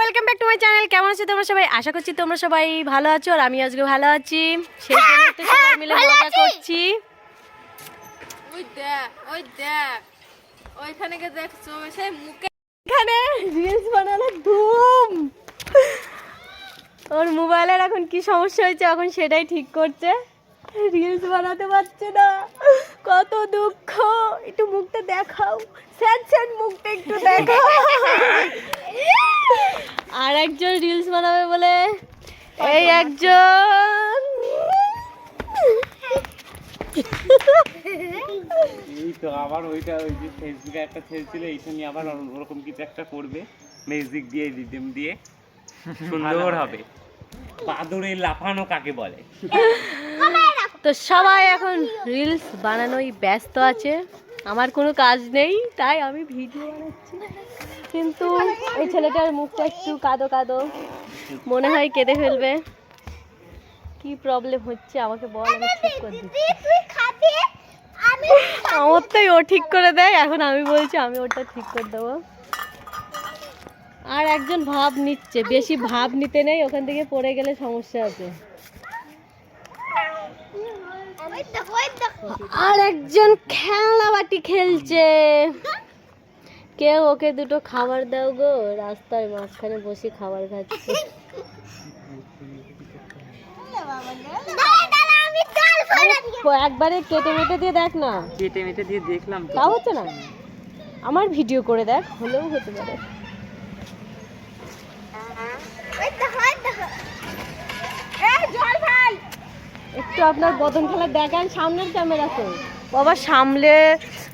Welcome back to my channel. কেমন আছো তোমরা সবাই? আশা করছি তোমরা সবাই ভালো আছো আর আমি আজকে ভালো আছি। সেই জন্য তো সবাই মিলে মজা করছি। ওই দেখ ওইখানে কে দেখছো সেই মুখে এখানে রিলস বানানো ধুম। ওর মোবাইলের এখন কি সমস্যা হয়েছে এখন সেটাই ঠিক করছে। রিলস বানাতে পারছে না, কত দুঃখ। একটু মুখটা দেখাও, স্যাড স্যাড মুখটা একটু দেখাও। আর একজন রিলস বানাবে বলে এই একজন। এই তো আবার ওইটা ওই যে ফেসবুকে একটা ছেড়েছিল এইটা নিয়ে আবার ওরকম কিছু একটা করবে, মিউজিক দিয়ে রিদম দিয়ে সুন্দর হবে। বাদুড়ে লাফানো কাকে বলে? তো সবাই এখন রিলস বানানোই ব্যস্ত আছে, আমার কোনো কাজ নেই তাই আমি ভিডিও বানাচ্ছি। কিন্তু এই ছেলেটার মুখটা একটু কাদো কাদো, মনে হয় কেঁদে ফেলবে। কি প্রবলেম হচ্ছে আমাকে বল, আমি ঠিক করে দিচ্ছি। আমারটাই ও ঠিক করে দেয়, এখন আমি বলছি আমি ওটা ঠিক করে দেবো। আর একজন ভাব নিচ্ছে, বেশি ভাব নিতে নেই, ওখান থেকে পড়ে গেলে সমস্যা আছে। আর একজন খেলনা বাটি খেলছে। কেউ ওকে দুটো খাবার দাও গো, রাস্তার মাঝখানে বসে খাবার খাচ্ছে। একবারে কেটে মেটে দিয়ে দেখ না, কেটে মেটে দিয়ে দেখলাম তো, তাও হচ্ছে না। আমার ভিডিও করে দেখ, হলেও হতে পারে। একটু আপনার বদন খেলা দেখান, সামনের ক্যামেরা তো বাবা, সামলে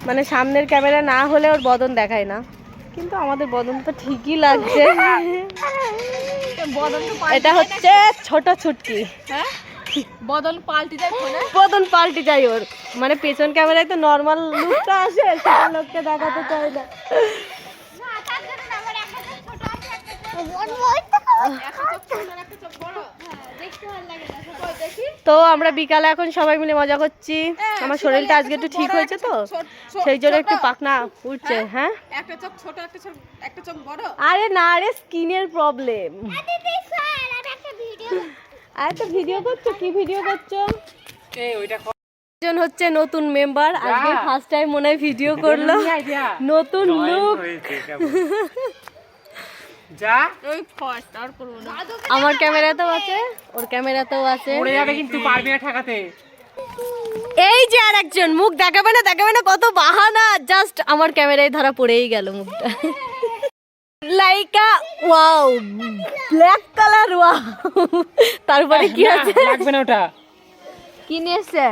মানে সামনের ক্যামেরা না হলে ওর বদন দেখায় না, কিন্তু আমাদের বদন তো ঠিকই লাগছে। এটা হচ্ছে ছোট ছুটকি। হ্যাঁ বদল পাল্টি যায় ফোনে। বদন পাল্টে যায় ওর, মানে পেছন ক্যামেরায় তো নর্মাল লুকটা আসে, সেটা লোককে দেখাতে চায় না। তো আমরা বিকালে এখন সবাই মিলে মজা করছি। আমার শরীরটা আজকে একটু ঠিক হয়েছে তো, সেই জন্য একটু পাকনা উঠছে। হ্যাঁ একটা চোখ ছোট একটা চোখ বড়। আরে না রে, স্কিনের প্রবলেম। আরে তো ভিডিও করছো, কি ভিডিও করছো? এই ওইটা একজন হচ্ছে নতুন মেম্বার, আজকে ফার্স্ট টাইম মনে হয় ভিডিও করলো, নতুন লুক। যা ওই ফার্স্ট আর করব না। আমার ক্যামেরাতেও আছে, ওর ক্যামেরাতেও আছে। পড়ে যাবে কিন্তু পারবি না ঠেকাতে। এই যে আর একজন, মুখ দেখাবে না দেখাবে না, কত বাহানা। জাস্ট আমার ক্যামেরায় ধরা পড়েই গেল মুখটা। Laika wow, black colour wow. তারপরে কি আছে? লাগবে না ওটা, কি নিয়েছে?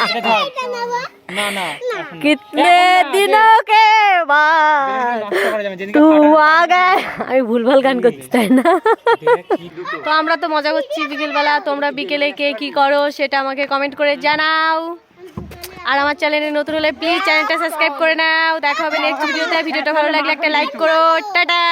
এটা ধর। না না কিতনে দিনों के बाद নষ্ট করা যাবে যেদিকে तू आ गया। আমি ভুলভাল গান করছি তাই না? তো আমরা তো মজা করছি বিকেলবেলা, তোমরা বিকেলে কে কি করো সেটা আমাকে কমেন্ট করে জানাও। আর আমার চ্যানেলে নতুন হলে প্লিজ চ্যানেলটা সাবস্ক্রাইব করে নাও। দেখা হবে নেক্সট ভিডিওতে। ভিডিওটা ভালো লাগলে একটা লাইক করো। টাটা।